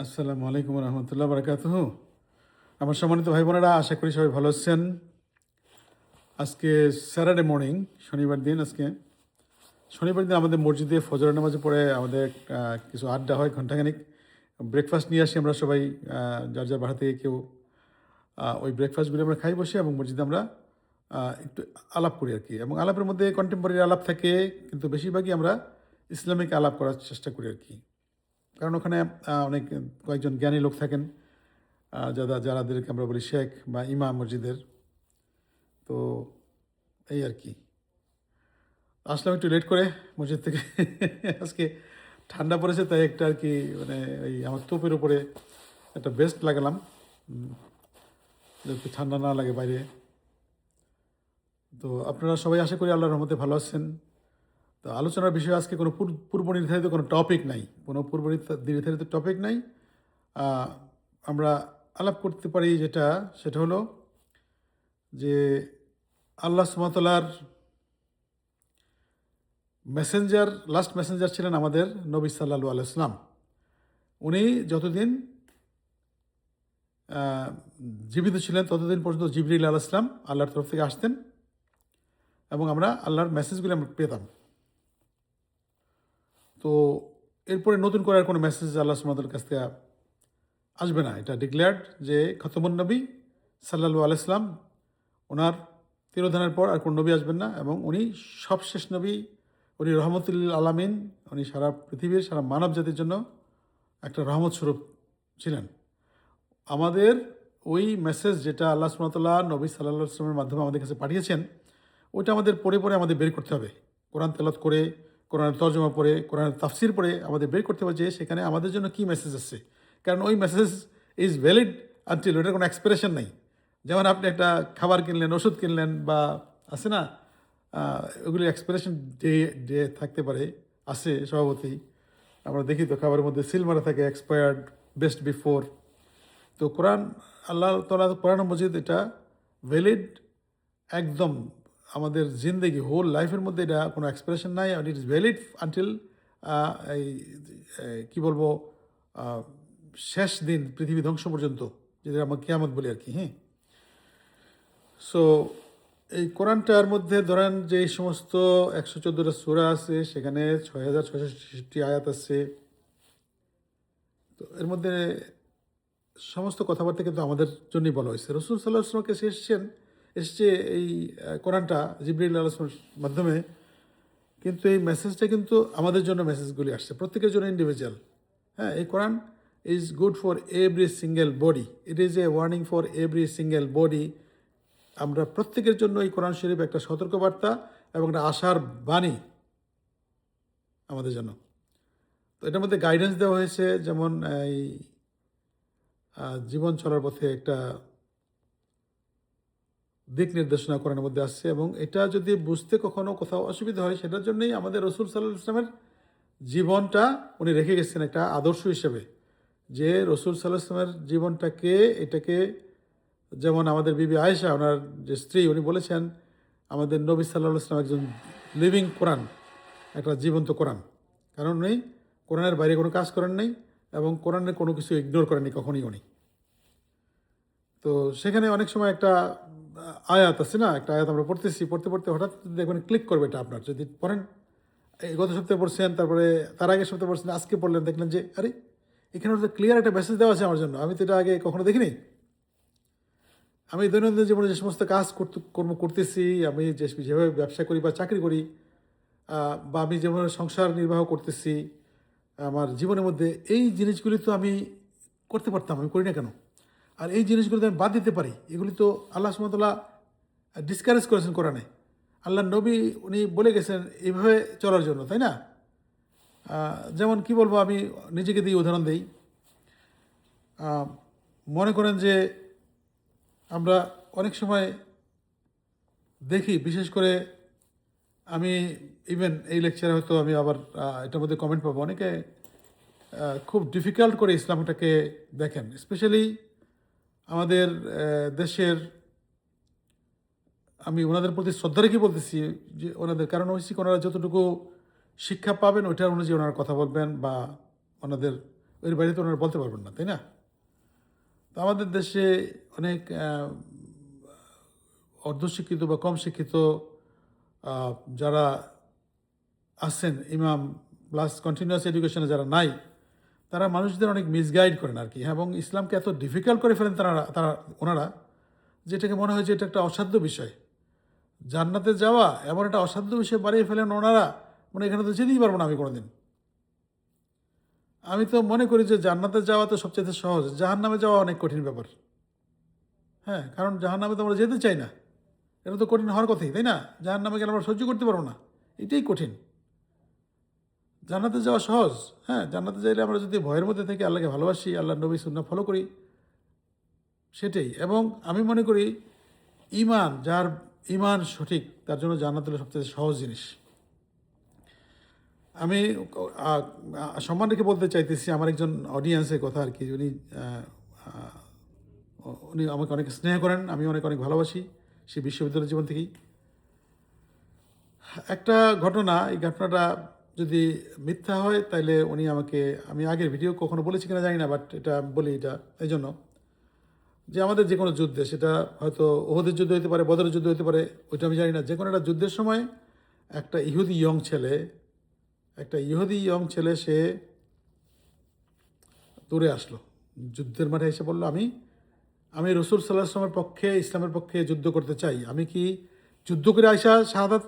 আসসালামু আলাইকুম রহমতুল্লাহ বারকাতুহু। আমার সম্মানিত ভাই বোনেরা, আশা করি সবাই ভালো আছেন। আজকে স্যাটারডে মর্নিং, শনিবার দিন। শনিবার দিন আমাদের মসজিদে ফজর নামাজে পড়ে আমাদের কিছু আড্ডা হয় ঘণ্টাখানিক। ব্রেকফাস্ট নিয়ে আসি আমরা সবাই, যার যার বাড়া থেকে কেউ। ওই ব্রেকফাস্টগুলো আমরা খাই বসে এবং মসজিদে আমরা একটু আলাপ করি আর কি। এবং আলাপের মধ্যে কন্টেম্পোরারি আলাপ থাকে, কিন্তু বেশিরভাগই আমরা ইসলামিক আলাপ করার চেষ্টা করি আর কি। কারণ ওখানে অনেক কয়েকজন জ্ঞানী লোক থাকেন, যারাদেরকে আমরা বলি শেখ বা ইমাম মসজিদের। তো এই আর কি। আসলাম একটু লেট করে মসজিদ থেকে। আজকে ঠান্ডা পড়েছে, তাই একটা আর কি মানে ওই আমার তোপের উপরে একটা বেস্ট লাগালাম, যাতে ঠান্ডা না লাগে বাইরে। তো আপনারা সবাই আশা করি আল্লাহর রহমতে ভালো আছেন। তো আলোচনার বিষয় আজকে কোনো পূর্ব নির্ধারিত কোনো টপিক নাই, কোনো পূর্ব নির্ধারিত টপিক নাই। আমরা আলাপ করতে পারি সেটা হলো যে আল্লাহ সুবহানাহু ওয়া তাআলার লাস্ট মেসেঞ্জার ছিলেন আমাদের নবী সাল্লাল্লাহু আলাইহি ওয়াসাল্লাম। উনি যতদিন জীবিত ছিলেন ততদিন পর্যন্ত জিবরিল আলাইহিস সালাম আল্লাহর তরফ থেকে আসতেন এবং আমরা আল্লাহর মেসেজগুলি আমরা পেতাম। তো এরপরে নতুন করে আর কোনো মেসেজ আল্লাহ সুবহানাহু ওয়া তাআলার কাছ থেকে আসবে না। এটা ডিক্লেয়ার্ড যে খতমুন নবী সাল্লাল্লাহু আলাইহি ওয়াসাল্লাম, ওনার তিরোধানের পর আর কোনো নবী আসবেন না এবং উনি সবশেষ নবী। উনি রহমতুল আলামিন, উনি সারা পৃথিবীর সারা মানব জাতির জন্য একটা রহমত স্বরূপ ছিলেন। আমাদের ওই মেসেজ যেটা আল্লাহ সুবহানাহু ওয়া তাআলা নবী সাল্লাল্লাহু আলাইহি ওয়াসাল্লামের মাধ্যমে আমাদের কাছে পাঠিয়েছেন, ওইটা আমাদের পড়ে পড়ে আমাদের বের করতে হবে। কোরআন তেলাওয়াত করে, কোরআনের তর্জমা পড়ে, কোরআনের তাফসির পড়ে আমাদের বের করতে হবে যে সেখানে আমাদের জন্য কী মেসেজ আসছে। কারণ ওই মেসেজ ইজ ভ্যালিড আনটিল ওটার কোনো এক্সপিরেশন নাই। যেমন আপনি একটা খাবার কিনলেন, ওষুধ কিনলেন, বা আছে না, ওগুলি এক্সপিরেশন ডে থাকতে পারে, আছে স্বভাবতই। আমরা দেখি তো খাবারের মধ্যে সিল মারা থাকে, এক্সপায়ার্ড, বেস্ট বিফোর। তো আল্লাহ তাআলা কোরআন মজিদ এটা ভ্যালিড একদম আমাদের জিন্দেগি হোল লাইফের মধ্যে এটা কোনো এক্সপ্রেশন নাই। আর ইট ইজ ভ্যালিড আনটিল এই কী বলবো, শেষ দিন, পৃথিবী ধ্বংস পর্যন্ত, যেটা আমরা কিয়ামত বলি আর কি। হ্যাঁ, সো এই কোরআনটার মধ্যে ধরেন যে এই সমস্ত 114টা সূরা আছে, সেখানে 6666টি আয়াত আছে। তো এর মধ্যে সমস্ত কথাবার্তা কিন্তু আমাদের জন্যই বলা হয়েছে। রাসূল সাল্লাল্লাহু আলাইহি ওয়াসাল্লামকে এসছে এই কোরআনটা জিবরিল আলাইহিস সালামের মাধ্যমে, কিন্তু এই মেসেজটা কিন্তু আমাদের জন্য মেসেজগুলি আসছে, প্রত্যেকের জন্য ইন্ডিভিজুয়াল। হ্যাঁ, এই Quran is good for every single body, it is a warning for every single body. আমরা প্রত্যেকের জন্য এই কোরআন শরীফ একটা সতর্কবার্তা এবং একটা আশার বাণী আমাদের জন্য। তো এটার মধ্যে গাইডেন্স দেওয়া হয়েছে, যেমন এই জীবন চলার পথে একটা দিক নির্দেশনা কোরআনের মধ্যে আসছে। এবং এটা যদি বুঝতে কখনো কোথাও অসুবিধা হয়, সেটার জন্যই আমাদের রাসূল সাল্লাল্লাহু আলাইহি ওয়াসাল্লামের জীবনটা উনি রেখে গেছেন একটা আদর্শ হিসেবে, যে রাসূল সাল্লাল্লাহু আলাইহি ওয়াসাল্লামের এটাকে যেমন আমাদের বিবি আয়েশা, ওনার যে স্ত্রী, উনি বলেছেন আমাদের নবী সাল্লাল্লাহু আলাইহি ওয়াসাল্লাম একজন লিভিং কোরআন, একটা জীবন্ত কোরআন। কারণ উনি কোরআনের বাইরে কোনো কাজ করেন নাই এবং কোরআনের কোনো কিছু ইগনোর করেননি কখনই উনি। তো সেখানে অনেক সময় একটা আয়াত আছে না, একটা আয়াত আমরা পড়তে পড়তে হঠাৎ দেখবেন ক্লিক করবে এটা আপনার, যদি পড়েন। এই গত সপ্তাহে পড়ছেন, তারপরে তার আগের সপ্তাহে পড়ছেন, আজকে পড়লেন, দেখলেন যে আরে এখানে তো ক্লিয়ার একটা মেসেজ দেওয়া আছে আমার জন্য, আমি তো এটা আগে কখনো দেখিনি। আমি দৈনন্দিন জীবনে যে সমস্ত কাজ কর্ম করতেছি, আমি যেভাবে ব্যবসা করি বা চাকরি করি, বা আমি যেভাবে সংসার নির্বাহ করতেছি, আমার জীবনের মধ্যে এই জিনিসগুলি তো আমি করতে পারতাম, আমি করি না কেন? আর এই জিনিসগুলো তো আমি বাদ দিতে পারি। এগুলি তো আল্লাহ সুবহানাহু ওয়া তাআলা ডিসকারেজ করেছেন কোরআনে। আল্লাহ নবী উনি বলে গেছেন এইভাবে চলার জন্য, তাই না? যেমন কি বলবো, আমি নিজেকে দিয়ে উদাহরণ দিই। মনে করেন যে আমরা অনেক সময় দেখি, বিশেষ করে আমি ইভেন এই লেকচারে হয়তো আমি আবার এটার মধ্যে কমেন্ট পাবো, অনেকে খুব ডিফিকাল্ট করে ইসলামটাকে দেখেন, স্পেশালি আমাদের দেশের। আমি ওনাদের প্রতি শ্রদ্ধা রেখে বলতেছি যে ওনাদের, কারণ ওনারা যতটুকু শিক্ষা পাবেন ওইটার অনুযায়ী ওনারা কথা বলবেন, বা ওনাদের এর বাইরে তো ওনারা বলতে পারবেন না, তাই না? তো আমাদের দেশে অনেক অর্ধশিক্ষিত বা কম শিক্ষিত যারা আছেন ইমাম প্লাস কন্টিনিউয়াস এডুকেশনে যারা নাই, তারা মানুষদের অনেক মিসগাইড করেন আর কি, এবং ইসলামকে এত ডিফিকাল্ট করে ফেলেন ওনারা, যেটাকে মনে হয় যে এটা একটা অসাধ্য বিষয়। জান্নাতে যাওয়া এমন একটা অসাধ্য বিষয় বাড়িয়ে ফেলেন ওনারা, মানে এখানে তো যেতেই পারবো না আমি কোনোদিন। আমি তো মনে করি যে জান্নাতে যাওয়া তো সবচেয়ে সহজ, জাহান্নামে যাওয়া অনেক কঠিন ব্যাপার। হ্যাঁ, কারণ জাহান্নামে তো আমরা যেতে চাই না, এটা তো কঠিন হওয়ার কথাই, তাই না? জাহান্নামে গেলে আমরা সহ্য করতে পারবো না, এটাই কঠিন। জান্নাতে যাওয়া সহজ। হ্যাঁ, জান্নাতে যাইলে আমরা যদি ভয়ের মধ্যে থেকে আল্লাহকে ভালোবাসি, আল্লাহ নবী সুন্নাহ ফলো করি, সেটাই। এবং আমি মনে করি যার ইমান সঠিক, তার জন্য জান্নাত হলো সবচেয়ে সহজ জিনিস। আমি সম্মান রেখে বলতে চাইতেছি, আমার একজন অডিয়েন্সের কথা আর কি, উনি আমাকে অনেক স্নেহ করেন, আমি অনেক অনেক ভালোবাসি সেই বিশ্ববিদ্যালয় জীবন থেকেই। একটা ঘটনা, এই ঘটনাটা যদি মিথ্যা হয় তাইলে উনি আমাকে, আমি আগের ভিডিও কখনো বলেছি কিনা জানি না, বাট এটা বলি এটা এই জন্য যে আমাদের যে কোনো যুদ্ধে, সেটা হয়তো ওহদের যুদ্ধ হতে পারে, বদরের যুদ্ধ হতে পারে, ওইটা আমি জানি না, যে কোনো একটা যুদ্ধের সময় একটা ইহুদি ইয়ং ছেলে সে দৌড়ে আসলো যুদ্ধের মাঠে, এসে বললো আমি রসুল সাল্লাহ আসলামের পক্ষে, ইসলামের পক্ষে যুদ্ধ করতে চাই। আমি কি যুদ্ধ করে আইসা শাহাদাত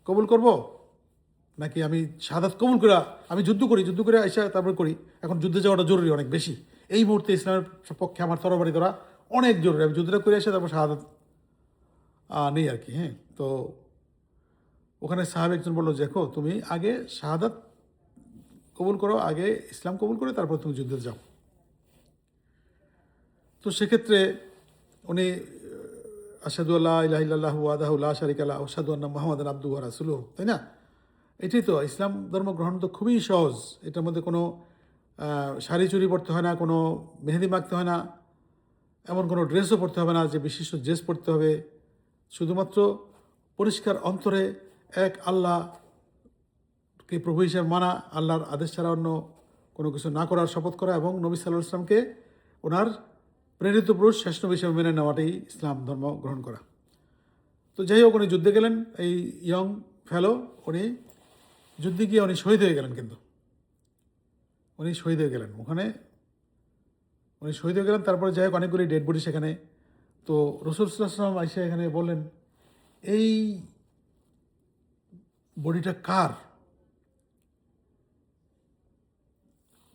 কবুল করব, নাকি আমি শাহাদাত কবুল করে আমি যুদ্ধ করে আইসা তারপর করি? এখন যুদ্ধে যাওয়াটা জরুরি অনেক বেশি, এই মুহূর্তে ইসলামের পক্ষে আমার তরবারি ধরা অনেক জরুরি, আমি যুদ্ধটা করে এসে তারপর শাহাদাত নেই আর কি। হ্যাঁ, তো ওখানে সাহাব একজন বললো, দেখো তুমি আগে শাহাদাত কবুল করো, আগে ইসলাম কবুল করে তারপর তুমি যুদ্ধে যাও। তো সেক্ষেত্রে উনি আশহাদু আল্লা ইলাহা ইল্লাল্লাহু ওয়াহদাহু লা শারীকা লাহু ওয়া আশহাদু আন্না মুহাম্মাদান আবদুহু ওয়া রাসূলুহু, তাই না? এটাই তো ইসলাম ধর্ম গ্রহণ, তো খুবই সহজ। এটার মধ্যে কোনো শাড়ি চুরি পরতে হয় না, কোনো মেহেদি মাখতে হয় না, এমন কোনো ড্রেসও পরতে হবে না যে বিশিষ্ট ড্রেস পরতে হবে। শুধুমাত্র পরিষ্কার অন্তরে এক আল্লাহকে প্রভু হিসেবে মানা, আল্লাহর আদেশ ছাড়া অন্য কোনো কিছু না করার শপথ করা, এবং নবী সাল্লাল্লাহু আলাইহি ওয়াসাল্লামকে ওনার প্রেরিত পুরুষ শ্রেষ্ঠ নবী হিসেবে মেনে নেওয়াটাই ইসলাম ধর্ম গ্রহণ করা। তো যাই হোক, উনি যুদ্ধে গেলেন, এই ইয়ং ফেলো, উনি যুদ্ধে গিয়ে উনি শহীদ হয়ে গেলেন। কিন্তু উনি শহীদ হয়ে গেলেন তারপরে যাই হোক অনেকগুলি ডেড বডি সেখানে। তো রাসূল সাল্লাল্লাহু আলাইহি ওয়াসাল্লাম আইসা এখানে বললেন, এই বডিটা কার?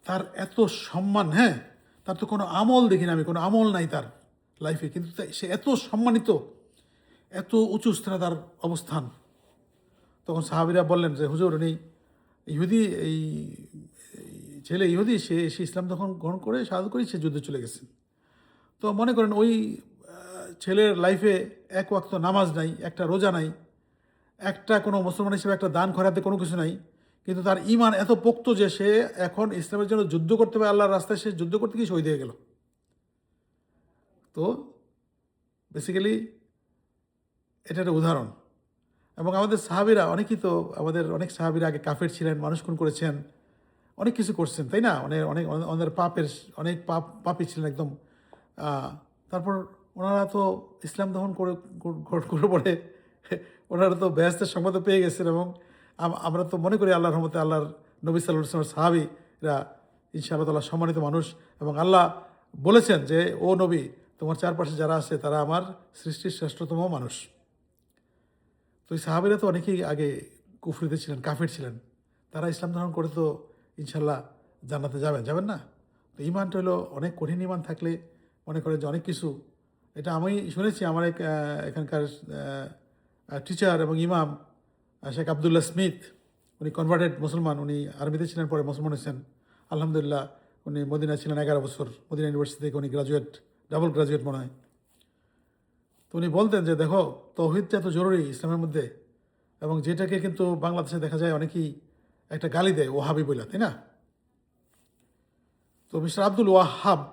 তার এত সম্মান, হ্যাঁ, তার তো কোনো আমল দেখি না, আমি কোনো আমল নাই তার লাইফে, কিন্তু সে এত সম্মানিত, এত উঁচু স্থানে তার অবস্থান। তখন সাহাবীরা বললেন যে হুজুর, উনি ইহুদি, এই ছেলে ইহুদি, সে ইসলাম তখন গ্রহণ করে শাহাদাত করে সে যুদ্ধে চলে গেছে। তো মনে করেন ওই ছেলের লাইফে এক ওয়াক্ত নামাজ নাই, একটা রোজা নাই, একটা কোনো মুসলমান হিসেবে একটা দান খয়রাতে কোনো কিছু নাই, কিন্তু তার ঈমান এত পোক্ত যে সে এখন ইসলামের জন্য যুদ্ধ করতে হবে, আল্লাহর রাস্তায় সে যুদ্ধ করতে গিয়ে শহীদ হয়ে গেল। তো বেসিক্যালি এটা একটা উদাহরণ। এবং আমাদের সাহাবীরা অনেকেই তো, আমাদের অনেক সাহাবীরা আগে কাফের ছিলেন, মানুষ খুন করেছেন, অনেক কিছু করছেন, তাই না? অনেক অনেক ওনাদের অনেক পাপী ছিলেন একদম। তারপর ওনারা তো ইসলাম দহন করে পরে ওনারা তো বেহেশতের সংবাদও পেয়ে গেছেন। এবং আমরা তো মনে করি আল্লাহর রহমতে, আল্লাহর নবী সাল্লাল্লাহু আলাইহি ওয়াসাল্লামের সাহাবীরা ইনশাআল্লাহ তাআলা সম্মানিত মানুষ, এবং আল্লাহ বলেছেন যে ও নবী, তোমার চারপাশে যারা আছে তারা আমার সৃষ্টির শ্রেষ্ঠতম মানুষ। তো এই সাহাবীরা তো অনেকেই আগে কুফরিতে ছিলেন, কাফের ছিলেন, তারা ইসলাম ধারণ করে তো ইনশাল্লাহ জান্নাতে যাবেন না? তো ইমানটা হলো অনেক কঠিন। ইমান থাকলে মনে করেন যে অনেক কিছু, এটা আমি শুনেছি আমার এখানকার টিচার এবং ইমাম শেখ আবদুল্লাহ স্মিথ, উনি কনভার্টেড মুসলমান, উনি আরবিতে ছিলেন, পরে মুসলমান হয়েছেন আলহামদুলিল্লাহ। উনি মদিনা ছিলেন 11 বছর, মদিনা ইউনিভার্সিটি থেকে উনি ডাবল গ্রাজুয়েট মনে হয়। তো উনি বলতেন যে দেখো, তৌহিদটা এত জরুরি ইসলামের মধ্যে, এবং যেটাকে কিন্তু বাংলাদেশে দেখা যায় অনেকেই একটা গালি দেয় ওয়াহাবি বইলা, তাই না? তো মিস্টার আব্দুল ওয়াহাব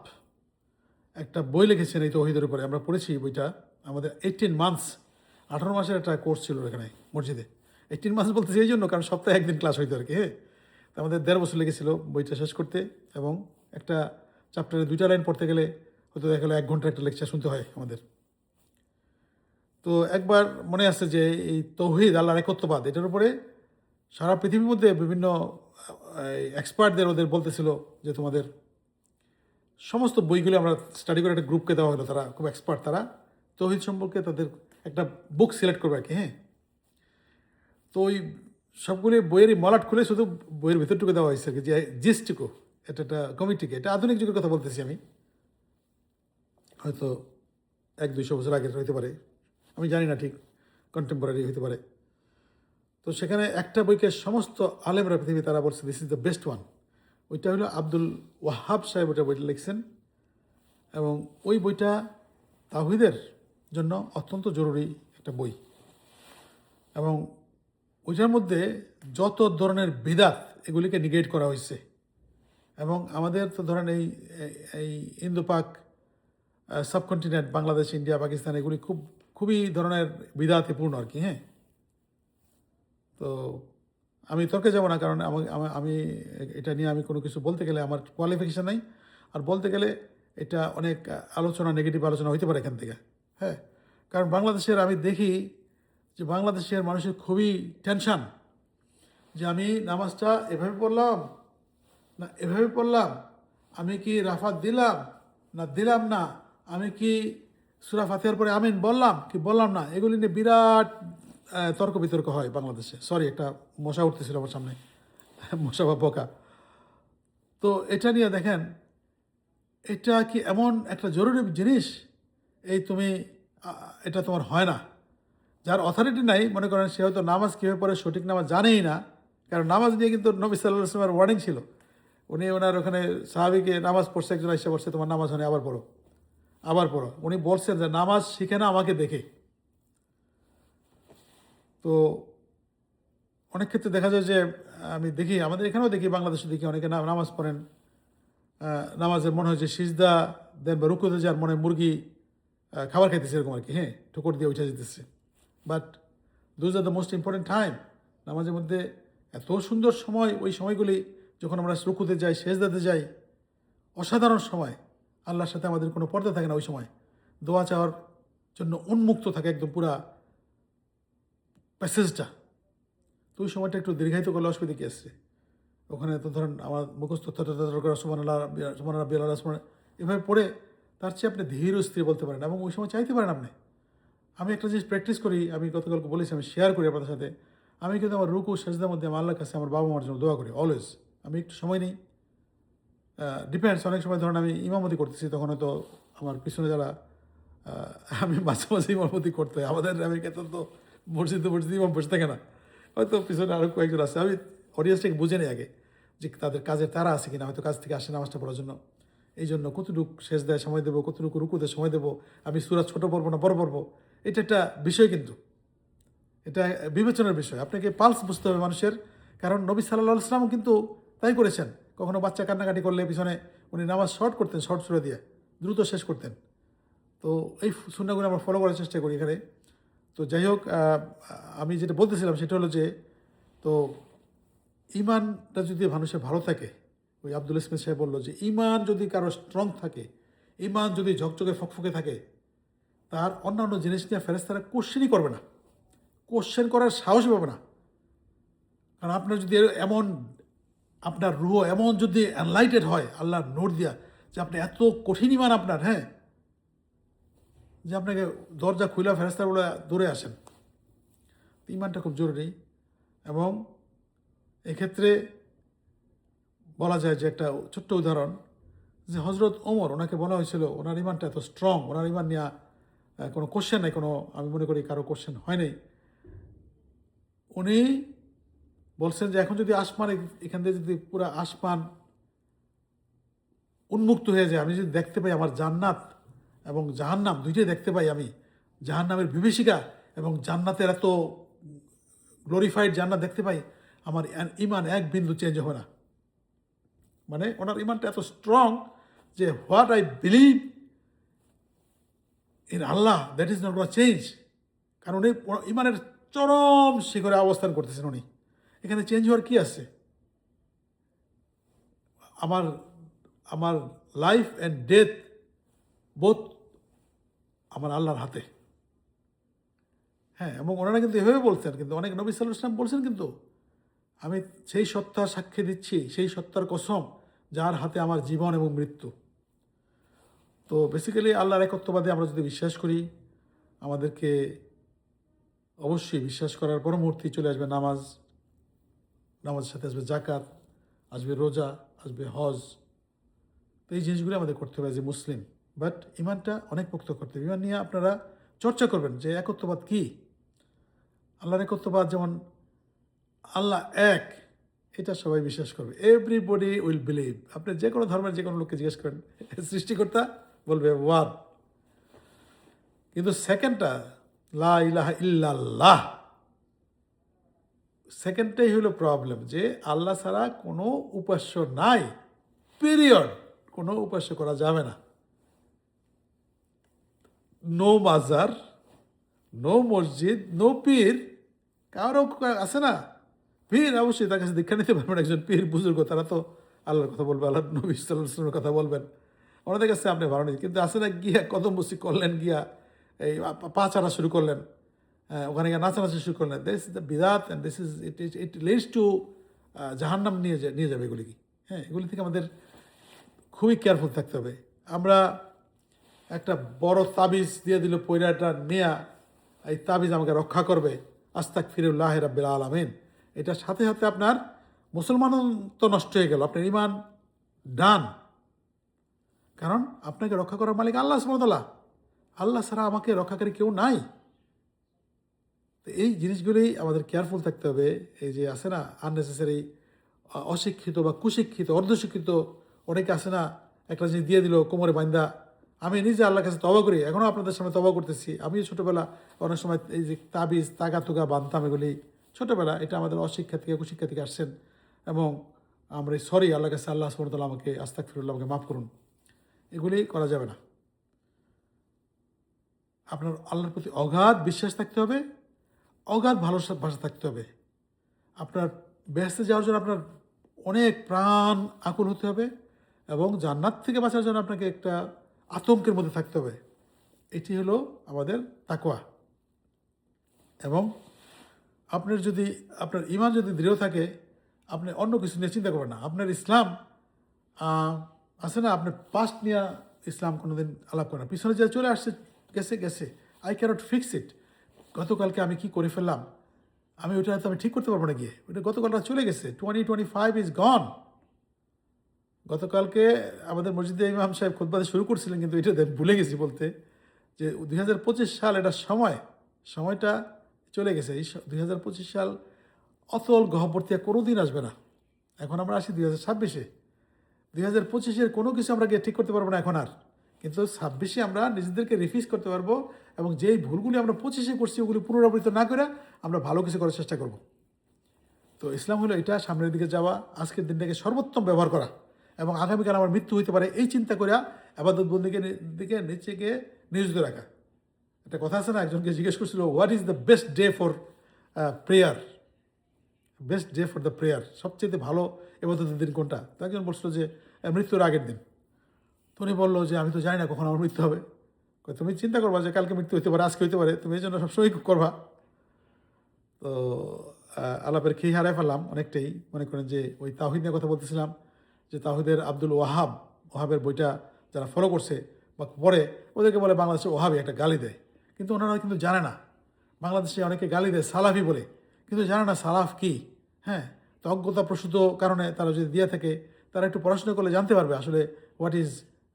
একটা বই লিখেছেন এই তৌহিদের উপরে, আমরা পড়েছি বইটা। আমাদের 18 মান্থস, 18 মাসের একটা কোর্স ছিল এখানে মসজিদে। 18 মান্থস বলতেছি এই জন্য, কারণ সপ্তাহে একদিন ক্লাস হইতো আর কি। হ্যাঁ, তো আমাদের 1.5 বছর লেগেছিল বইটা শেষ করতে, এবং একটা চ্যাপ্টারে 2টা লাইন পড়তে গেলে হয়তো দেখা গেলো 1 ঘন্টার একটা লেকচার শুনতে হয় আমাদের। তো একবার মনে আছে যে এই তৌহিদ, আল্লাহর একত্ববাদ, এটার উপরে সারা পৃথিবীর মধ্যে বিভিন্ন এক্সপার্টদের ওদের বলতেছিল যে তোমাদের সমস্ত বইগুলো আমরা স্টাডি করে একটা গ্রুপকে দেওয়া হলো, তারা খুব এক্সপার্ট, তারা তৌহিদ সম্পর্কে তাদের একটা বুক সিলেক্ট করবে আর কি। হ্যাঁ, তো ওই সবগুলি বইয়েরই মলাট খুলে শুধু বইয়ের ভিতরটুকু দেওয়া হয়েছে আর কি, যে জিসটুকু, এটা একটা কমিটিকে, এটা আধুনিক যুগের কথা বলতেছি আমি, হয়তো 100-200 বছর আগের হইতে পারে, আমি জানি না ঠিক, কন্টেম্পোরারি হইতে পারে। তো সেখানে একটা বইকে সমস্ত আলেমরা পৃথিবী তারা বলছে this is the best one. ওইটা হলো আব্দুল ওয়াহাব সাহেব ওইটা বইটা লিখছেন, এবং ওই বইটা তাওহীদের জন্য অত্যন্ত জরুরি একটা বই। এবং ওইটার মধ্যে যত ধরনের বিদাত এগুলিকে নিগেট করা হয়েছে। এবং আমাদের তো ধরেন এই ইন্দো পাক সাবকন্টিনেন্ট, বাংলাদেশ, ইন্ডিয়া, পাকিস্তান, এগুলি খুবই ধরনের বিদাতে পূর্ণ আর কি। হ্যাঁ, তো আমি তর্কে যাব না, কারণ আমি এটা নিয়ে আমি কোনো কিছু বলতে গেলে আমার কোয়ালিফিকেশান নাই, আর বলতে গেলে এটা অনেক আলোচনা, নেগেটিভ আলোচনা হইতে পারে এখান থেকে। হ্যাঁ, কারণ বাংলাদেশের আমি দেখি যে বাংলাদেশের মানুষের খুবই টেনশান যে আমি নামাজটা এভাবে পড়লাম না এভাবে পড়লাম, আমি কি রাফাত দিলাম না দিলাম না, আমি কি সূরা ফাতিহার পরে আমিন বললাম কি বললাম না, এগুলি নিয়ে বিরাট তর্ক বিতর্ক হয় বাংলাদেশে। সরি, একটা মশা উঠতেছিল আমার সামনে, মশা বা পোকা। তো এটা নিয়ে দেখেন, এটা কি এমন একটা জরুরি জিনিস, এই তুমি এটা তোমার হয় না, যার অথরিটি নাই, মনে করেন সে হয়তো নামাজ কীভাবে পড়ে সঠিক নামাজ জানেই না। কারণ নামাজ নিয়ে কিন্তু নবী সাল্লাল্লাহু আলাইহি ওয়াসাল্লামের ওয়ার্নিং ছিল, উনি ওনার ওখানে সাহাবীকে নামাজ পড়ছে, একজন এসে বলছে তোমার নামাজ হয় না, আবার পড়ো আবার পড়ো। উনি বলছেন যে নামাজ শিখে না আমাকে দেখে। তো অনেক ক্ষেত্রে দেখা যায় যে আমি দেখি, আমাদের এখানেও দেখি, বাংলাদেশে দেখি, অনেকে নামাজ পড়েন, নামাজে মনে হয় যে সিজদা দেন বা রুকুতে যার মনে হয় মুরগি খাবার খাইতেছে এরকম আর কি। হ্যাঁ, ঠোকর দিয়ে উঠে যেতেছে। But those are the most important time. নামাজের মধ্যে এত সুন্দর সময়, ওই সময়গুলি যখন আমরা রুকুতে যাই, সেজদাতে যাই, অসাধারণ সময়। আল্লাহর সাথে আমাদের কোনো পর্দা থাকে না ওই সময়, দোয়া চাওয়ার জন্য উন্মুক্ত থাকে একদম পুরা প্যাসেজটা। তো ওই সময়টা একটু দীর্ঘায়িত করলে অসুবিধা কী আসছে? ওখানে তো ধরেন আমার মুখস্থ সুবহানাল্লাহ এভাবে পড়ে তার চেয়ে আপনি ধীর ও স্থির বলতে পারেন, এবং ওই সময় চাইতে পারেন আপনি। আমি একটা জিনিস প্র্যাকটিস করি, আমি গতকালকে বলেছি, আমি শেয়ার করি আপনাদের সাথে। আমি কিন্তু আমার রুকু সেজদার মধ্যে আমার আল্লাহর কাছে আমার বাবা মার জন্য দোয়া করি অলওয়েজ। আমি একটু সময় নিই, ডিপেন্ডস। অনেক সময় ধরেন আমি ইমামতি করতেছি, তখন হয়তো আমার পিছনে যারা আমি মাঝে মাঝে ইমামতি করতে হয়, আমাদের আমেরিকাতে তো মসজিদে ইমাম বসে থাকে না, হয়তো পিছনে আরও কয়েকজন আছে। আমি অডিয়েন্সটাকে বুঝে নিই আগে যে তাদের কাজের তারা আছে কিনা, হয়তো কাজ থেকে আসে নামাজটা পড়ার জন্য। এই জন্য কতটুকু শেষ দেয় সময় দেবো, কতটুকু রুকুতে সময় দেবো, আমি সূরা ছোটো পড়বো না বড় পড়বো, এটা একটা বিষয়, কিন্তু এটা বিবেচনার বিষয়। আপনাকে পালস বুঝতে হবে মানুষের। কারণ নবী সাল্লাল্লাহু আলাইহি ওয়াসাল্লাম কিন্তু তাই করেছেন। কখনো বাচ্চা কান্নাকাটি করলে পিছনে উনি নামাজ শর্ট করতেন, শর্ট সূরা দিয়ে দ্রুত শেষ করতেন। তো এই সুন্নাহগুলো আমরা ফলো করার চেষ্টা করি এখানে। তো যাই হোক, আমি যেটা বলতেছিলাম সেটা হলো যে, তো ইমানটা যদি মানুষের ভালো থাকে, ওই আব্দুল ইসমিত সাহেব বললো যে ইমান যদি কারো স্ট্রং থাকে, ইমান যদি ঝকঝকে ফকফকে থাকে, তার অন্যান্য জিনিস নিয়ে ফেরেশতারা কোশ্চেনই করবে না, কোশ্চেন করার সাহস পাবে না। কারণ আপনার যদি এমন, আপনার রুহ এমন যদি এনলাইটেড হয় আল্লাহর নূর দিয়া, যে আপনি এত কঠিন ইমান আপনার, হ্যাঁ, যে আপনাকে দরজা খুলে ফেরেশতা বলে দূরে আসেন। ইমানটা খুব জরুরি। এবং এক্ষেত্রে বলা যায় যে একটা ছোট্ট উদাহরণ, যে হজরত ওমর, ওনাকে বলা হয়েছিল ওনার ইমানটা এত স্ট্রং, ওনার ইমান নিয়ে কোনো কোশ্চেন নেই, কোনো, আমি মনে করি কারো কোশ্চেন হয় নাই। উনি বলছেন যে এখন যদি আসমান, এখান থেকে যদি পুরো আসমান উন্মুক্ত হয়ে যায়, আমি যদি দেখতে পাই আমার জান্নাত এবং জাহান্নাম দুইটাই দেখতে পাই, আমি জাহান্নামের বিভীষিকা এবং জান্নাতের এত গ্লোরিফাইড জান্নাত দেখতে পাই, আমার ইমান এক বিন্দু চেঞ্জ হবে না। মানে ওনার ইমানটা এত স্ট্রং যে what I believe in Allah, that is not gonna change. কারণ উনি ইমানের চরম শিখরে অবস্থান করতেছেন উনি, এখানে চেঞ্জ হওয়ার কি আছে? আমার আমার লাইফ অ্যান্ড ডেথ বোথ আমার আল্লাহর হাতে। হ্যাঁ, এবং ওনারা কিন্তু এভাবে বলছেন, কিন্তু অনেক নবী সাল্লাল্লাহু আলাইহি ওয়াসাল্লাম বলছেন কিন্তু আমি সেই সত্তার সাক্ষী দিচ্ছি, সেই সত্তার কসম যার হাতে আমার জীবন এবং মৃত্যু। তো বেসিক্যালি আল্লাহর একত্ববাদে আমরা যদি বিশ্বাস করি, আমাদেরকে অবশ্যই বিশ্বাস করার পরমুহূর্তেই চলে আসবে নামাজ, নামাজের সাথে আসবে জাকাত, আসবে রোজা, আসবে হজ। তো এই জিনিসগুলো আমাদের করতে হবে যে মুসলিম। বাট ইমানটা অনেক পোক্ত করতে হবে। ইমান নিয়ে আপনারা চর্চা করবেন যে একত্ববাদ কী। আল্লাহর একত্ববাদ যেমন আল্লাহ এক, এটা সবাই বিশ্বাস করবে। Everybody will believe. আপনি যে কোনো ধর্মের যে কোনো লোককে জিজ্ঞেস করেন, সৃষ্টিকর্তা বলবে ওয়ান। কিন্তু সেকেন্ডটা লা ইলাহা ইল্লাল্লাহ, সেকেন্ডটাই হলো প্রবলেম, যে আল্লাহ ছাড়া কোনো উপাস্য নাই, পিরিয়ড। কোনো উপাস্য করা যাবে না। নো মাজার, নো মসজিদ, নো পীর। কারো আছে না পীর, অবশ্যই তার কাছে দীক্ষা নিতে পারবেন। একজন পীর বুজুর্গ, তারা তো আল্লাহর কথা বলবে, আল্লাহ নবী সাল্লাল্লাহু আলাইহি ওয়াসাল্লামের কথা বলবেন, ওনাদের কাছে আপনি ভালো নেই। কিন্তু আছে না গিয়া কদম বসি করলেন, গিয়া এই পা চারা শুরু করলেন, ওখানে গিয়ে নাচানাচি শুরু করলেন। দিস ইজ দ্য বিদাত and this is it leads to জাহান্নাম নিয়ে যাবে এগুলি কি। হ্যাঁ, এগুলি থেকে আমাদের খুবই কেয়ারফুল থাকতে হবে। আমরা একটা বড় তাবিজ দিয়ে দিল, পয়রাটা নেয়া, এই তাবিজ আমাকে রক্ষা করবে, আস্তাগফিরুল্লাহ রাব্বিল আলামিন। এটার সাথে সাথে আপনার মুসলমান তো নষ্ট হয়ে গেল, আপনার ইমান ডান। কারণ আপনাকে রক্ষা করার মালিক আল্লাহ সুবহানাহু ওয়া তাআলা। আল্লাহ ছাড়া আমাকে রক্ষাকারী কেউ নাই। তো এই জিনিসগুলি আমাদের কেয়ারফুল থাকতে হবে। এই যে আছে না আননেসেসারি অশিক্ষিত বা কুশিক্ষিত, অর্ধশিক্ষিত অনেকে আছে না, একটা জিনিস দিয়ে দিল কোমরে বান্দা। আমি নিজে আল্লাহর কাছে তওবা করি, এখনও আপনাদের সামনে তওবা করতেছি। আমিও ছোটোবেলা অনেক সময় এই যে তাবিজ তাগা তুগা বানতাম, এগুলি ছোটোবেলা। এটা আমাদের অশিক্ষা থেকে কুশিক্ষা থেকে আসছেন, এবং আমরা সরি আল্লাহর কাছে, আল্লাহ সুবহানাহু ওয়া তাআলা আমাকে আস্তাগফিরুল্লাহ, আমাকে মাফ করুন। এগুলি করা যাবে না। আপনার আল্লাহর প্রতি অগাধ বিশ্বাস থাকতে হবে, অগাধ ভালোবাসা থাকতে হবে। আপনার বেহেশতে যাওয়ার জন্য আপনার অনেক প্রাণ আকুল হতে হবে, এবং জান্নাত থেকে বাঁচার জন্য আপনাকে একটা আতঙ্কের মধ্যে থাকতে হবে। এটি হলো আমাদের তাকওয়া। এবং আপনার ঈমান যদি দৃঢ় থাকে, আপনি অন্য কিছু নিয়ে চিন্তা করবেন না। আপনার ইসলাম আছে না, আপনি পাস্ট নিয়ে ইসলাম কোনোদিন আলাপ করেন না। পিছনে যা চলে আসছে, গেছে গেছে, আই ক্যানট ফিক্স ইট। গতকালকে আমি কি করে ফেললাম, আমি ওটা হয়তো আমি ঠিক করতে পারবো না গিয়ে, ওটা গতকালটা চলে গেছে। 2025 ইজ গন। গতকালকে আমাদের মসজিদে ইমাম সাহেব খুতবা শুরু করছিলেন, কিন্তু এটা ভুলে গেছি বলতে, যে 2025 সাল এটা সময়টা চলে গেছে। এই 2025 সাল অতল গহ্বরতে কোনো দিন আসবে না। এখন আমরা আসি 2026-এ। 2025-এর কোনো কিছু আমরা গিয়ে ঠিক করতে পারবো না এখন আর, কিন্তু 26-এ আমরা নিজেদেরকে রিফিউজ করতে পারবো, এবং যেই ভুলগুলি আমরা 25-এ করছি ওগুলি পুনরাবৃত্ত না করে আমরা ভালো কিছু করার চেষ্টা করব। তো ইসলাম হলো এটা, সামনের দিকে যাওয়া, আজকের দিনটাকে সর্বোত্তম ব্যবহার করা, এবং আগামীকাল আমার মৃত্যু হইতে পারে এই চিন্তা করে আবাদত বন্দিকে দিকে নিচেকে নিয়োজিত রাখা। একটা কথা আছে না, একজনকে জিজ্ঞেস করছিল, what is the best day for prayer, best day for the prayer, সবচেয়ে ভালো ইবাদতের দিন কোনটা? তো একজন বলছিল যে মৃত্যুর আগের দিন। তো উনি বললো যে আমি তো জানি না কখন আমার মৃত্যু হবে। তুমি চিন্তা করবা যে কালকে মৃত্যু হতে পারে, আজকে হতে পারে, তুমি এই জন্য সবসময় করবা। তো আলাপের খেয়ে হারাই ফেললাম অনেকটাই। মনে করেন যে ওই তাওহীদ নিয়ে কথা বলতেছিলাম, যে তাওহীদের আব্দুল ওহাবের বইটা যারা ফলো করছে বা পড়ে, ওদেরকে বলে বাংলাদেশে ওহাবি, একটা গালি দেয়। কিন্তু ওনারা কিন্তু জানে না, বাংলাদেশে অনেকে গালি দেয় সালাফি বলে, কিন্তু জানে না সালাফ কি। হ্যাঁ, তো অজ্ঞতা প্রসূত কারণে তারা যদি দিয়ে থাকে, তারা একটু পড়াশোনা করলে জানতে পারবে আসলে হোয়াট ইজ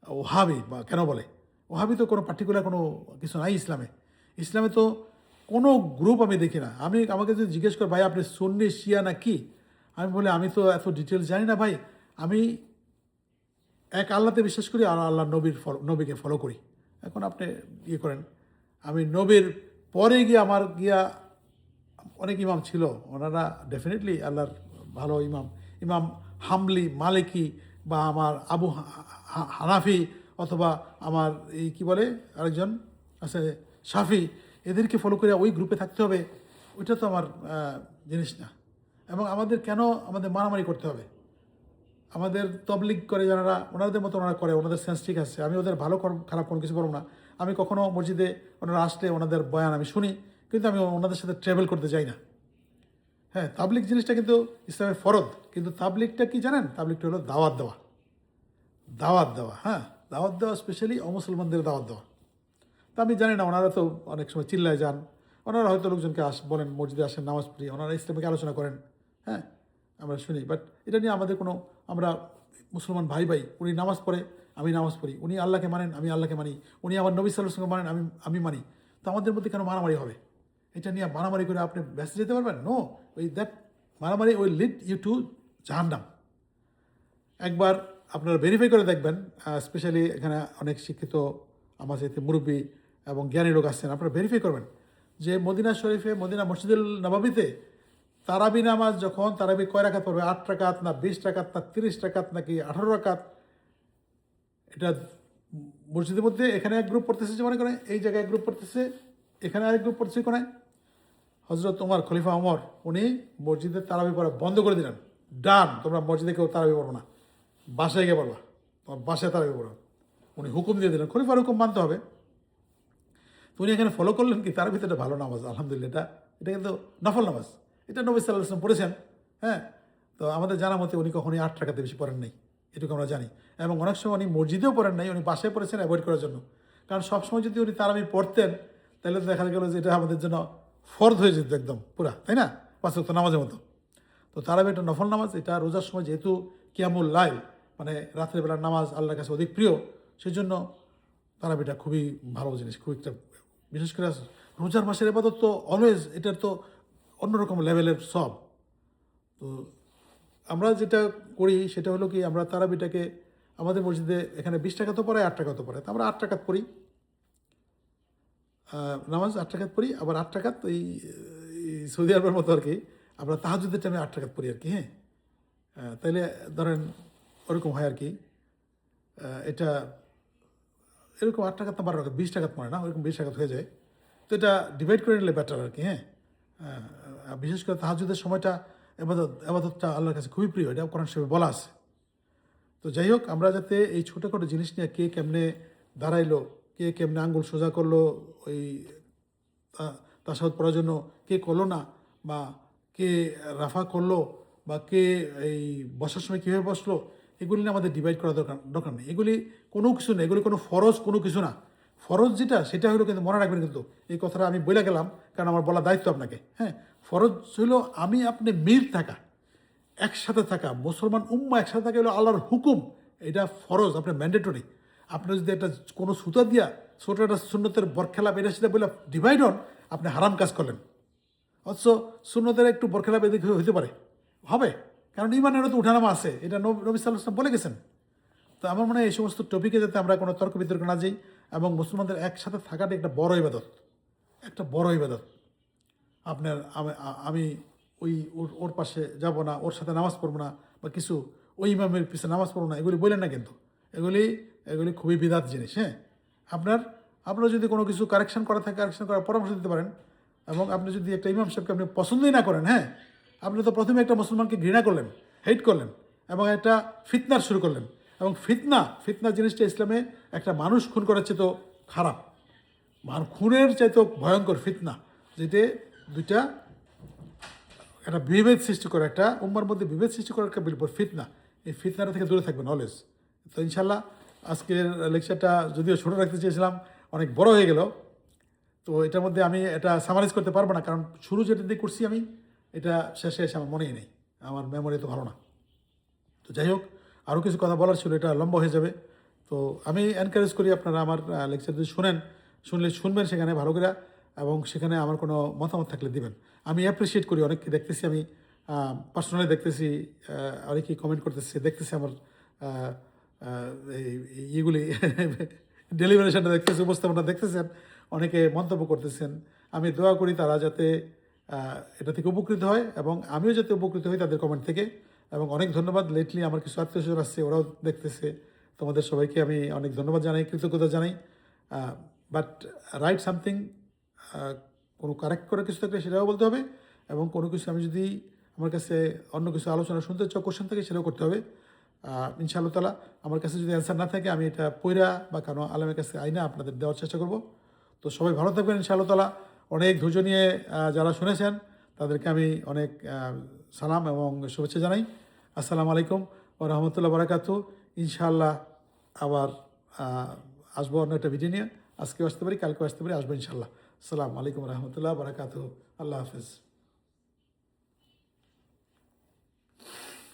ওহাবি, বা কেন বলে ওহাবি। তো কোনো পার্টিকুলার কোনো কিছু নাই ইসলামে। ইসলামে তো কোনো গ্রুপ আমি দেখি না। আমাকে যদি জিজ্ঞেস কর, ভাই আপনি সুন্নি শিয়া না কি, আমি বলি আমি তো এত ডিটেলস জানি না ভাই, আমি এক আল্লাহতে বিশ্বাস করি আর আল্লাহ নবীকে ফলো করি। এখন আপনি ইয়ে করেন, আমি নবীর পরে গিয়া অনেক ইমাম ছিল, ওনারা ডেফিনেটলি আল্লাহর ভালো ইমাম হামলি মালিকি, বা আমার আবু হানাফি, অথবা আমার এই কি বলে আরেকজন আছে শাফি, এদেরকে ফলো করে ওই গ্রুপে থাকতে হবে, ওইটা তো আমার জিনিস না। এবং আমাদের কেন আমাদের মারামারি করতে হবে? আমাদের তবলিগ করে যারা ওনাদের মতো ওনারা করে, ওনাদের সেন্স ঠিক আছে, আমি ওদের ভালো খারাপ কোনো কিছু বলবো না। আমি কখনো মসজিদে ওনারা আসলে ওনাদের বয়ান আমি শুনি, কিন্তু আমি ওনাদের সাথে ট্রাভেল করতে যাই না। হ্যাঁ, তাবলিগ জিনিসটা কিন্তু ইসলামের ফরজ, কিন্তু তাবলিগটা কি জানেন? তাবলিগটা হলো দাওয়াত দেওয়া, দাওয়াত দেওয়া। হ্যাঁ, দাওয়াত দেওয়া, স্পেশালি অমুসলমানদের দাওয়াত দেওয়া। তা আমি জানি না, ওনারা তো অনেক সময় চিল্লায় যান, ওনারা হয়তো লোকজনকে বলেন মসজিদে আসেন নামাজ পড়ি, ওনারা ইসলামিক আলোচনা করেন। হ্যাঁ, আমরা শুনি, বাট এটা নিয়ে আমাদের কোনো, আমরা মুসলমান ভাই ভাই, উনি নামাজ পড়ে আমি নামাজ পড়ি, উনি আল্লাহকে মানেন আমি আল্লাহকে মানি, উনি আমার নবী সাল্লাল্লাহু আলাইহি ওয়াসাল্লাম মানেন আমি মানি। তো আমাদের মধ্যে কেন মারামারি হবে? এটা নিয়ে মারামারি করে আপনি বেঁচে যেতে পারবেন? নো, ওই দ্যাট মারামারি উইল লিড ইউ টু জাহান্নাম। একবার আপনারা ভেরিফাই করে দেখবেন, স্পেশালি এখানে অনেক শিক্ষিত আমার সাথে মুরব্বী এবং জ্ঞানী লোক আসছেন, আপনারা ভেরিফাই করবেন যে মদিনা শরীফে, মদিনা মসজিদুল নববীতে তারাবি নামাজ যখন, তারাবি কয় রাকাত পড়বে? 8 রাকাত না 20 রাকাত না 30 রাকাত নাকি 18 রাকাত? এটা মসজিদের মধ্যে এখানে এক গ্রুপ পড়তেছে, যে মনে করেন এই জায়গায় এক গ্রুপ পড়তেছে, এখানে আরেক গ্রুপ পড়তেছে। কোনায় হজরত ওমর, খলিফা ওমর, উনি মসজিদে তারাবি পড়া বন্ধ করে দিলেন। ডান, তোমরা মসজিদে কেউ তারাবি পড়ো না, বাসায় গিয়ে পড়বা, তোমার বাসায় তারাবি পড়ো। উনি হুকুম দিয়ে দিলেন, খলিফার হুকুম মানতে হবে। তো উনি এখানে ফলো করলেন কি? তার ভিতরে ভালো নামাজ, আলহামদুলিল্লাহ, এটা কিন্তু নফল নামাজ, এটা নবী সাল্লাল্লাহু আলাইহি ওয়াসাল্লাম পড়েছেন। হ্যাঁ, তো আমাদের জানা মতে উনি কখনোই 8 রাকাতে বেশি পড়েন নাই, এটুকু আমরা জানি। এবং অনেক সময় উনি মসজিদেও পড়েন নাই, উনি বাসায় পড়েছেন অ্যাভয়েড করার জন্য। কারণ সবসময় যদি উনি তারাবি পড়তেন, তাহলে তো দেখা গেল যে এটা আমাদের জন্য ফরজ হয়ে যেত একদম পুরা, তাই না? 5 ওয়াক্ত নামাজের মতো। তো তারাবি একটা নফল নামাজ, এটা রোজার সময় যেহেতু কিয়ামুল লাইল, মানে রাত্রেবেলার নামাজ আল্লাহর কাছে অধিক প্রিয়, সেই জন্য তারাবিটা খুবই ভালো জিনিস, খুব একটা, বিশেষ করে রোজার মাসের ইবাদত তো অলওয়েজ, এটার তো অন্যরকম লেভেলের সব। তো আমরা যেটা করি সেটা হলো কি, আমরা তারাবিটাকে আমাদের মসজিদে এখানে 20 টাকা তো পড়ে, 8 টাকা তো পড়ে, তো আমরা 8 টাকাত পড়ি, নামাজ 8 টাকাত পড়ি। আবার 8 টাকাত এই সৌদি আরবের মতো আর কি, আমরা তাহাজ্জুদের টাইমে 8 টাকাত পড়ি আর কি। হ্যাঁ, তাইলে ধরেন ওরকম হয় আর কি। এটা এরকম 8 টাকাত না 12 টাকাত, 20 টাকাত পড়ে না, ওরকম 20 টাকাত হয়ে যায়। তো এটা ডিভাইড করে নিলে বেটার আর কি। হ্যাঁ, বিশেষ করে তাহাজ্জুদের সময়টা, এবাদতটা আল্লাহর কাছে খুবই প্রিয়, এটা কোরআন শরীফে বলা আছে। তো যাই হোক, আমরা যাতে এই ছোটোখাটো জিনিস নিয়ে কে কেমনে দাঁড়াইলো, কে কেমনে আঙ্গুল সোজা করলো ওই তাশাহুদ পড়ার জন্য, কে করলো না, বা কে রাফা করলো, বা কে এই বসার সময় কীভাবে বসলো, এগুলি নিয়ে আমাদের ডিভাইড করা দরকার নেই। এগুলি কোনো কিছু নেই, এগুলি কোনো ফরজ কোনো কিছু না। ফরজ যেটা সেটা হলো, কিন্তু মনে রাখবেন, কিন্তু এই কথাটা আমি বলে গেলাম কারণ আমার বলা দায়িত্ব আপনাকে। হ্যাঁ, ফরজ হলো আমি আপনি মিল থাকা, একসাথে থাকা, মুসলমান উম্মা একসাথে থাকা হলো আল্লাহর হুকুম, এটা ফরজ, আপনার ম্যান্ডেটরি। আপনি যদি একটা কোনো সুতা দিয়া ছোটো একটা সুন্নতের বরখেলাপ এটা সেটা বলে ডিভাইড হন, আপনি হারাম কাজ করলেন। অথচ সুন্নতের একটু বরখেলাপ এদিকে হইতে পারে, হবে, কারণ ইমানেরও তো উঠানামা আছে, এটা নবী সাল্লাল্লাহু আলাইহি ওয়াসাল্লাম বলে গেছেন। তো আমার মনে হয় এই সমস্ত টপিকে যাতে আমরা কোনো তর্ক বিতর্ক না যাই, এবং মুসলমানদের একসাথে থাকাটা একটা বড় ইবাদত, একটা বড় ইবাদত। আপনার আমি ওই ওর পাশে যাব না, ওর সাথে নামাজ পড়বো না, বা কিছু ওই ইমামের পিছনে নামাজ পড়বো না, এগুলি বললেন না কিন্তু। এগুলি এগুলি খুবই বিদাত জিনিস। হ্যাঁ, আপনার যদি কোনো কিছু কারেকশন করা থাকে, কারেকশন করার পরামর্শ দিতে পারেন। এবং আপনি যদি একটা ইমাম সাহেবকে আপনি পছন্দই না করেন, হ্যাঁ, আপনি তো প্রথমে একটা মুসলমানকে ঘৃণা করলেন, হেট করলেন, এবং একটা ফিতনার শুরু করলেন। এবং ফিতনা জিনিসটা ইসলামে একটা মানুষ খুন করার চেয়ে তো খারাপ, খুনের চাইতে ভয়ঙ্কর ফিতনা, যেটা দুইটা একটা বিভেদ সৃষ্টি করে, একটা উম্মার মধ্যে বিভেদ সৃষ্টি করার একটা বিলবোর্ড ফিতনা। এই ফিতনাটা থেকে দূরে থাকবেন অলওয়েজ। তো ইনশাল্লাহ আজকের লেকচারটা যদিও ছোটো রাখতে চেয়েছিলাম, অনেক বড় হয়ে গেল। তো এটার মধ্যে আমি এটা সামারাইজ করতে পারবো না, কারণ শুরু যেটা দিয়ে করছি আমি, এটা শেষে এসে আমার মনেই নেই, আমার মেমোরি তো ভালো না। তো যাই হোক, আরও কিছু কথা বলার ছিল, এটা লম্বা হয়ে যাবে। তো আমি এনকারেজ করি আপনারা আমার লেকচার যদি শুনবেন সেখানে ভালো করে, এবং সেখানে আমার কোনো মতামত থাকলে দিবেন। আমি অ্যাপ্রিসিয়েট করি, অনেককে দেখতেছি আমি পার্সোনালি দেখতেছি, অনেকেই কমেন্ট করতেছি, দেখতেছি আমার ইয়েগুলি ডেলিভারেশনটা দেখতেছি, উপস্থাপনটা দেখতেছেন, অনেকে মন্তব্য করতেছেন। আমি দোয়া করি তারা যাতে এটা থেকে উপকৃত হয়, এবং আমিও যাতে উপকৃত হই তাদের কমেন্ট থেকে। এবং অনেক ধন্যবাদ, লেটলি আমার কিছু আত্মীয়স্বজন আসছে, ওরাও দেখতেছে। তোমাদের সবাইকে আমি অনেক ধন্যবাদ জানাই, কৃতজ্ঞতা জানাই। বাট রাইট সামথিং, কোনো কারেক্ট করে কিছু থাকলে সেটাও বলতে হবে, এবং কোনো কিছু আমি যদি আমার কাছে অন্য কিছু আলোচনা শুনতে চাও, কোশ্চেন থাকে, সেটাও করতে হবে। ইনশাআল্লাহ তাআলা আমার কাছে যদি অ্যান্সার না থাকে আমি এটা পইরা বা কারো আলেমের কাছে আইনা আপনাদের দেওয়ার চেষ্টা করব। তো সবাই ভালো থাকবেন ইনশাআল্লাহ তাআলা। অনেক ধৈর্য নিয়ে যারা শুনেছেন তাদেরকে আমি অনেক সালাম এবং শুভেচ্ছা জানাই। আসসালামু আলাইকুম ওয়া রাহমাতুল্লাহি ওয়া বারাকাতুহু। ইনশাআল্লাহ আবার আসবো অন্য একটা ভিডিও নিয়ে। আজকেও আসতে পারি, কালকেও আসতে পারি, আসবো ইনশাআল্লাহ। আসসালামু আলাইকুম ওয়া রাহমাতুল্লাহি ওয়া বারাকাতুহু। আল্লাহ হাফেজ।